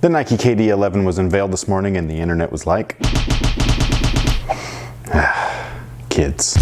The Nike KD11 was unveiled this morning and the internet was like, kids.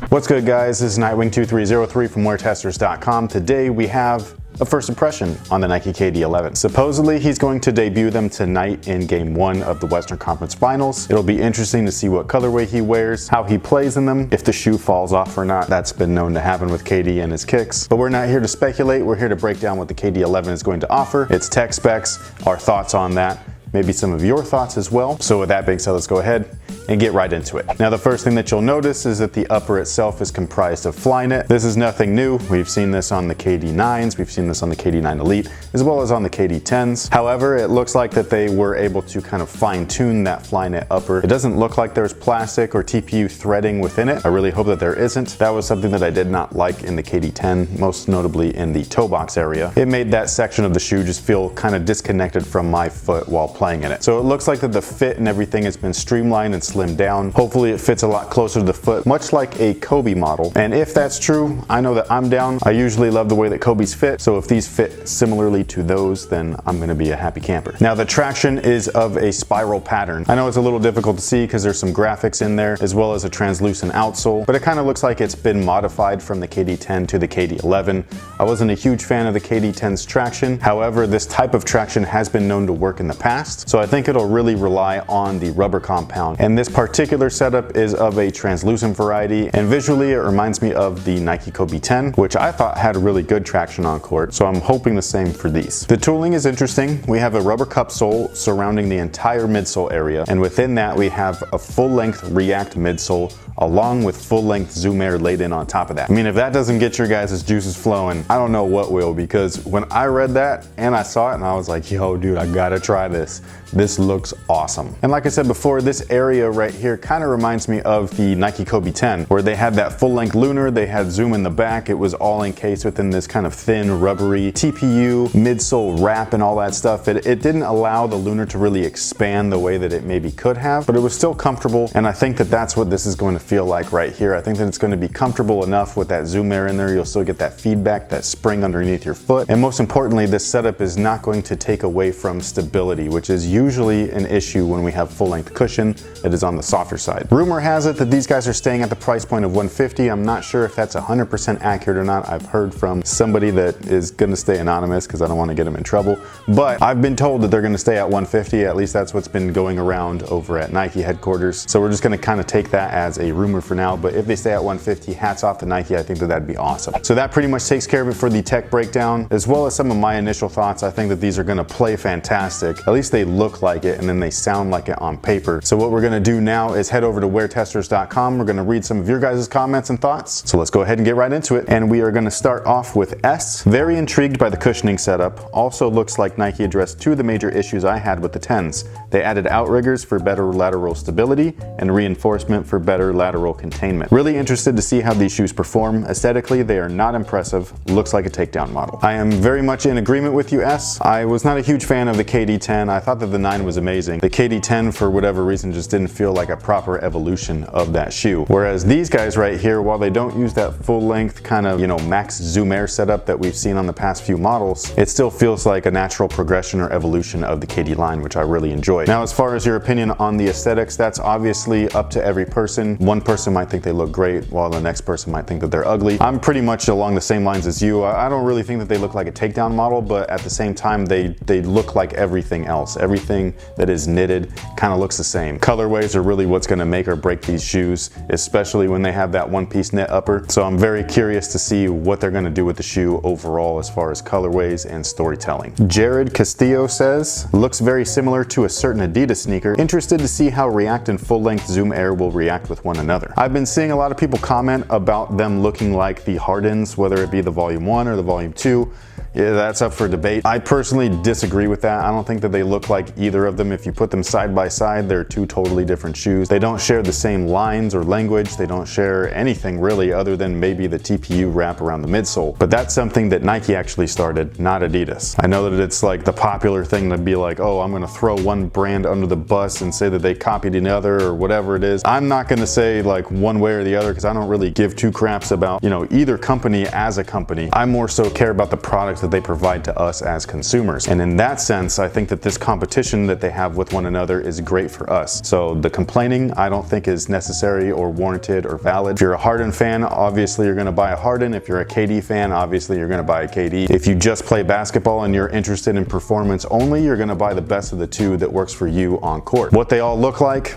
What's good, guys? This is Nightwing2303 from WearTesters.com. Today we have a first impression on the Nike KD11. Supposedly he's going to debut them tonight in Game 1 of the Western Conference Finals. It'll be interesting to see what colorway he wears, how he plays in them, if the shoe falls off or not. That's been known to happen with KD and his kicks. But we're not here to speculate. We're here to break down what the KD11 is going to offer, its tech specs, our thoughts on that, maybe some of your thoughts as well. So with that being said, let's go ahead and get right into it. Now, the first thing that you'll notice is that the upper itself is comprised of Flyknit. This is nothing new. We've seen this on the KD9s, we've seen this on the KD9 Elite, as well as on the KD10s. However, it looks like that they were able to kind of fine tune that Flyknit upper. It doesn't look like there's plastic or TPU threading within it. I really hope that there isn't. That was something that I did not like in the KD10, most notably in the toe box area. It made that section of the shoe just feel kind of disconnected from my foot while playing in it. So it looks like that the fit and everything has been streamlined and slimmed down. Hopefully it fits a lot closer to the foot, much like a Kobe model. And if that's true, I know that I'm down. I usually love the way that Kobe's fit. So if these fit similarly to those, then I'm gonna be a happy camper. Now, the traction is of a spiral pattern. I know it's a little difficult to see because there's some graphics in there, as well as a translucent outsole, but it kind of looks like it's been modified from the KD10 to the KD11. I wasn't a huge fan of the KD10's traction. However, this type of traction has been known to work in the past. So I think it'll really rely on the rubber compound. And this particular setup is of a translucent variety, and visually it reminds me of the Nike Kobe 10, which I thought had really good traction on court, so I'm hoping the same for these. The tooling is interesting. We have a rubber cup sole surrounding the entire midsole area, and within that we have a full-length React midsole along with full-length Zoom Air laid in on top of that. I mean, if that doesn't get your guys' juices flowing, I don't know what will, because when I read that and I saw it and I was like, yo dude, I gotta try this. This looks awesome. And like I said before, this area right here kind of reminds me of the Nike Kobe 10, where they had that full-length lunar, they had Zoom in the back, it was all encased within this kind of thin, rubbery TPU, midsole wrap and all that stuff. It didn't allow the lunar to really expand the way that it maybe could have, but it was still comfortable, and I think that that's what this is going to feel like right here. I think that it's going to be comfortable enough with that Zoom Air in there. You'll still get that feedback, that spring underneath your foot, and most importantly, this setup is not going to take away from stability, which is usually an issue when we have full-length cushion that is on the softer side. Rumor has it that these guys are staying at the price point of $150. I'm not sure if that's 100% accurate or not. I've heard from somebody that is going to stay anonymous because I don't want to get them in trouble, but I've been told that they're going to stay at $150. At least that's what's been going around over at Nike headquarters. So we're just going to kind of take that as a rumor for now, but if they stay at $150, hats off to Nike. I think that that'd be awesome. So that pretty much takes care of it for the tech breakdown, as well as some of my initial thoughts. I think that these are going to play fantastic. At least they look like it, and then they sound like it on paper. So what we're going to do now is head over to WearTesters.com. We're going to read some of your guys' comments and thoughts. So let's go ahead and get right into it. And we are going to start off with S. Very intrigued by the cushioning setup. Also looks like Nike addressed two of the major issues I had with the 10s. They added outriggers for better lateral stability and reinforcement for better lateral containment. Really interested to see how these shoes perform. Aesthetically, they are not impressive. Looks like a takedown model. I am very much in agreement with you, S. I was not a huge fan of the KD10. I thought that the 9 was amazing. The KD10, for whatever reason, just didn't feel like a proper evolution of that shoe. Whereas these guys right here, while they don't use that full length kind of, max Zoom Air setup that we've seen on the past few models, it still feels like a natural progression or evolution of the KD line, which I really enjoy. Now, as far as your opinion on the aesthetics, that's obviously up to every person. One person might think they look great, while the next person might think that they're ugly. I'm pretty much along the same lines as you. I don't really think that they look like a takedown model, but at the same time, they look like everything else. Everything that is knitted kind of looks the same. Colorways are really what's going to make or break these shoes, especially when they have that one-piece knit upper. So I'm very curious to see what they're going to do with the shoe overall as far as colorways and storytelling. Jared Castillo says, looks very similar to a certain Adidas sneaker. Interested to see how React and full-length Zoom Air will react with one another. I've been seeing a lot of people comment about them looking like the Hardens, whether it be the Volume 1 or the Volume 2. Yeah, that's up for debate. I personally disagree with that. I don't think that they look like either of them. If you put them side by side, they're two totally different shoes. They don't share the same lines or language. They don't share anything really other than maybe the TPU wrap around the midsole. But that's something that Nike actually started, not Adidas. I know that it's like the popular thing to be like, oh, I'm gonna throw one brand under the bus and say that they copied another or whatever it is. I'm not gonna say like one way or the other because I don't really give two craps about, either company as a company. I more so care about the products that they provide to us as consumers. And in that sense, I think that this competition that they have with one another is great for us. So the complaining, I don't think is necessary or warranted or valid. If you're a Harden fan, obviously you're gonna buy a Harden. If you're a KD fan, obviously you're gonna buy a KD. If you just play basketball and you're interested in performance only, you're gonna buy the best of the two that works for you on court. What they all look like,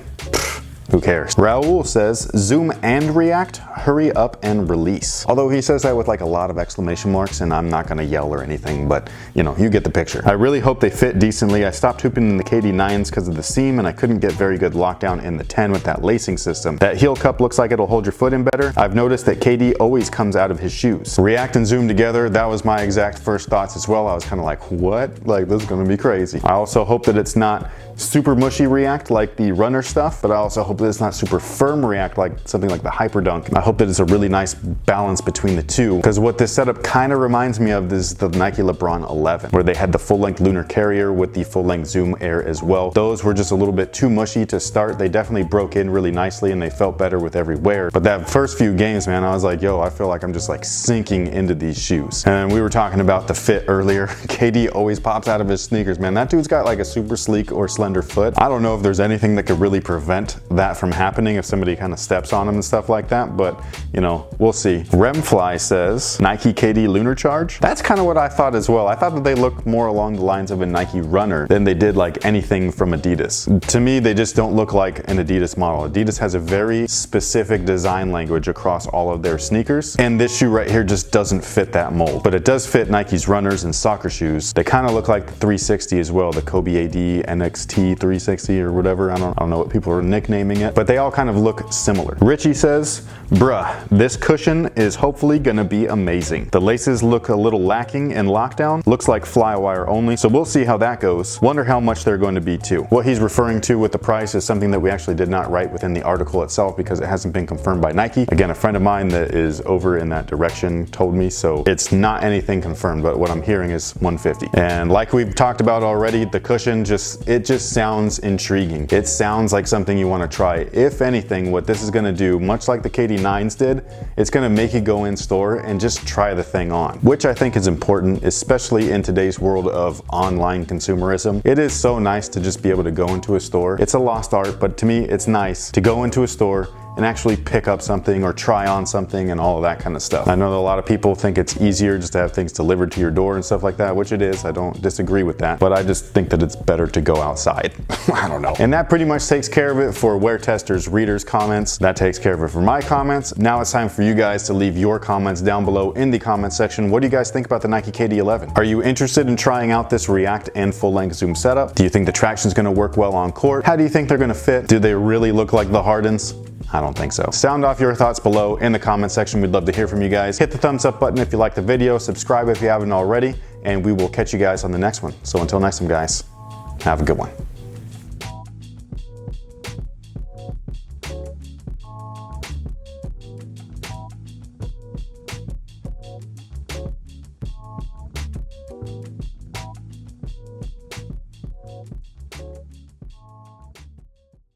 who cares? Raul says, zoom and react, hurry up and release. Although he says that with like a lot of exclamation marks, and I'm not gonna yell or anything, but you get the picture. I really hope they fit decently. I stopped hooping in the KD9s because of the seam, and I couldn't get very good lockdown in the 10 with that lacing system. That heel cup looks like it'll hold your foot in better. I've noticed that KD always comes out of his shoes. React and zoom together, that was my exact first thoughts as well. I was kind of like, what? Like, this is gonna be crazy. I also hope that it's not super mushy react like the runner stuff, but I also hope that it's not super firm react like something like the Hyper Dunk. I hope that it's a really nice balance between the two, because what this setup kind of reminds me of is the Nike LeBron 11, where they had the full-length lunar carrier with the full-length Zoom Air as well. Those were just a little bit too mushy to start. They definitely broke in really nicely and they felt better with every wear. But that first few games, man, I was like, yo, I feel like I'm just like sinking into these shoes. And we were talking about the fit earlier. KD always pops out of his sneakers, man. That dude's got like a super sleek or slender foot. I don't know if there's anything that could really prevent that from happening if somebody kind of steps on him and stuff like that, but we'll see. Remfly says, Nike KD Lunar Charge. That's kind of what I thought as well. I thought that they looked more along the lines of a Nike runner than they did like anything from Adidas. To me, they just don't look like an Adidas model. Adidas has a very specific design language across all of their sneakers, and this shoe right here just doesn't fit that mold. But it does fit Nike's runners and soccer shoes. They kind of look like the 360 as well, the Kobe AD NXT 360 or whatever. I don't know what people are nicknaming it, but they all kind of look similar. Richie says, bruh, this cushion is hopefully gonna be amazing. The laces look a little lacking in lockdown. Looks like fly wire only, so we'll see how that goes. Wonder how much they're going to be too. What he's referring to with the price is something that we actually did not write within the article itself because it hasn't been confirmed by Nike. Again, a friend of mine that is over in that direction told me, so it's not anything confirmed, but what I'm hearing is 150. And like we've talked about already, the cushion it just sounds intriguing. It sounds like something you want to try. If anything, what this is going to do, much like the KD9s did, it's going to make you go in store and just try the thing on, which I think is important, especially in today's world of online consumerism. It is so nice to just be able to go into a store. It's a lost art, but to me, it's nice to go into a store and actually pick up something or try on something and all of that kind of stuff. I know that a lot of people think it's easier just to have things delivered to your door and stuff like that, which it is. I don't disagree with that, but I just think that it's better to go outside. I don't know. And that pretty much takes care of it for WearTesters readers' comments. That takes care of it for my comments. Now it's time for you guys to leave your comments down below in the comment section. What do you guys think about the Nike KD 11? Are you interested in trying out this React and full-length Zoom setup? Do you think the traction is going to work well on court? How do you think they're going to fit? Do they really look like the Hardens? I don't think so. Sound off your thoughts below in the comment section. We'd love to hear from you guys. Hit the thumbs up button if you like the video, subscribe if you haven't already, and we will catch you guys on the next one. So until next time, guys, have a good one.